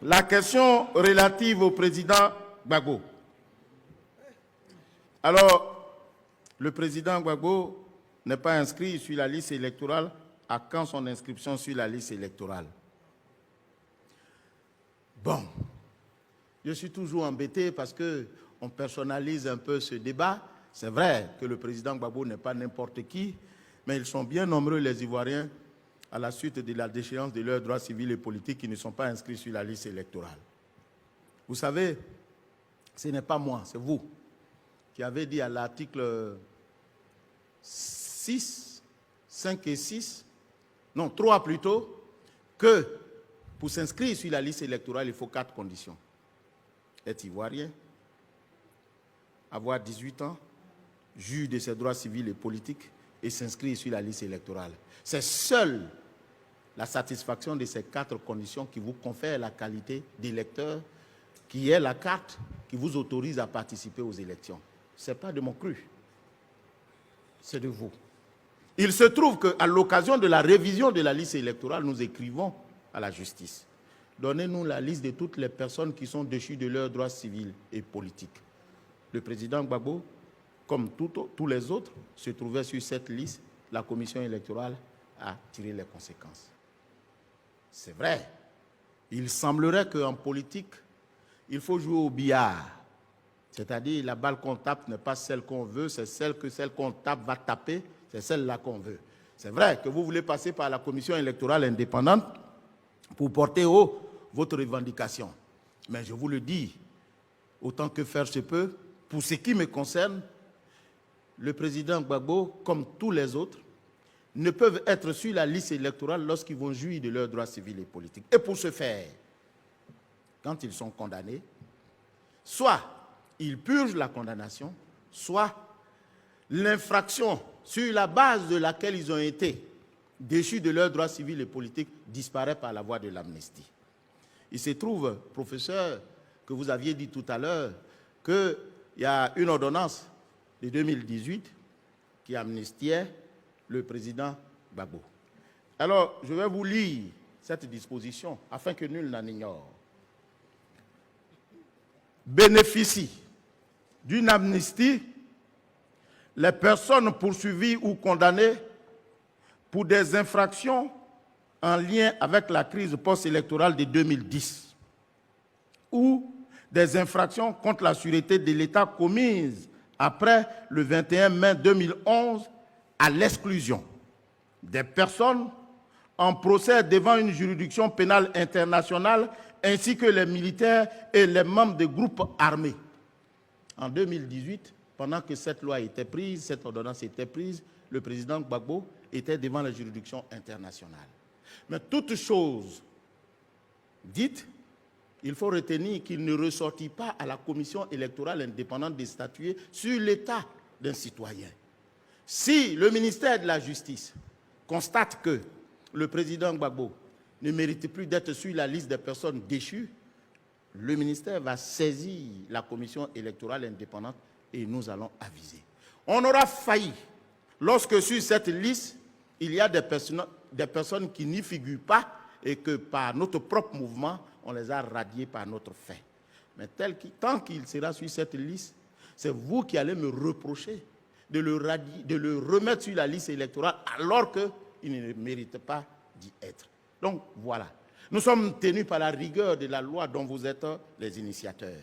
La question relative au président Gbagbo. Alors, le président Gbagbo n'est pas inscrit sur la liste électorale. À quand son inscription sur la liste électorale? Bon, je suis toujours embêté parce qu'on personnalise un peu ce débat. C'est vrai que le président Gbagbo n'est pas n'importe qui, mais ils sont bien nombreux, les Ivoiriens, à la suite de la déchéance de leurs droits civils et politiques qui ne sont pas inscrits sur la liste électorale. Vous savez, ce n'est pas moi, c'est vous qui avez dit à l'article 6, 5 et 6, non, 3 plutôt, que pour s'inscrire sur la liste électorale, il faut 4 conditions. Être ivoirien, avoir 18 ans, jouir de ses droits civils et politiques et s'inscrire sur la liste électorale. C'est seule la satisfaction de ces 4 conditions qui vous confère la qualité d'électeur, qui est la carte qui vous autorise à participer aux élections. Ce n'est pas de mon cru, c'est de vous. Il se trouve qu'à l'occasion de la révision de la liste électorale, nous écrivons à la justice. Donnez-nous la liste de toutes les personnes qui sont déchues de leurs droits civils et politiques. Le président Gbagbo, comme tous les autres, se trouvait sur cette liste. La commission électorale a tiré les conséquences. C'est vrai. Il semblerait qu'en politique, il faut jouer au billard. C'est-à-dire la balle qu'on tape n'est pas celle qu'on veut, c'est celle qu'on tape va taper, c'est celle-là qu'on veut. C'est vrai que vous voulez passer par la commission électorale indépendante pour porter haut votre revendication. Mais je vous le dis, autant que faire se peut, pour ce qui me concerne, le président Gbagbo, comme tous les autres, ne peuvent être sur la liste électorale lorsqu'ils vont jouir de leurs droits civils et politiques. Et pour ce faire, quand ils sont condamnés, soit ils purgent la condamnation, soit l'infraction sur la base de laquelle ils ont été déchus de leurs droits civils et politiques disparaît par la voie de l'amnistie. Il se trouve, professeur, que vous aviez dit tout à l'heure, qu'il y a une ordonnance de 2018 qui amnistiait le président Gbagbo. Alors, je vais vous lire cette disposition afin que nul n'en ignore. Bénéficient d'une amnistie les personnes poursuivies ou condamnées pour des infractions en lien avec la crise post-électorale de 2010 ou des infractions contre la sûreté de l'État commises après le 21 mai 2011 à l'exclusion des personnes en procès devant une juridiction pénale internationale ainsi que les militaires et les membres des groupes armés. En 2018, pendant que cette loi était prise, cette ordonnance était prise, le président Gbagbo était devant la juridiction internationale. Mais toute chose dite, il faut retenir qu'il ne ressortit pas à la commission électorale indépendante de statuer sur l'état d'un citoyen. Si le ministère de la Justice constate que le président Gbagbo ne mérite plus d'être sur la liste des personnes déchues, le ministère va saisir la commission électorale indépendante et nous allons aviser. On aura failli lorsque sur cette liste, il y a des personnes qui n'y figurent pas et que par notre propre mouvement, on les a radiés par notre fait. Mais tant qu'il sera sur cette liste, c'est vous qui allez me reprocher de le remettre sur la liste électorale alors qu'il ne mérite pas d'y être. Donc voilà, nous sommes tenus par la rigueur de la loi dont vous êtes les initiateurs.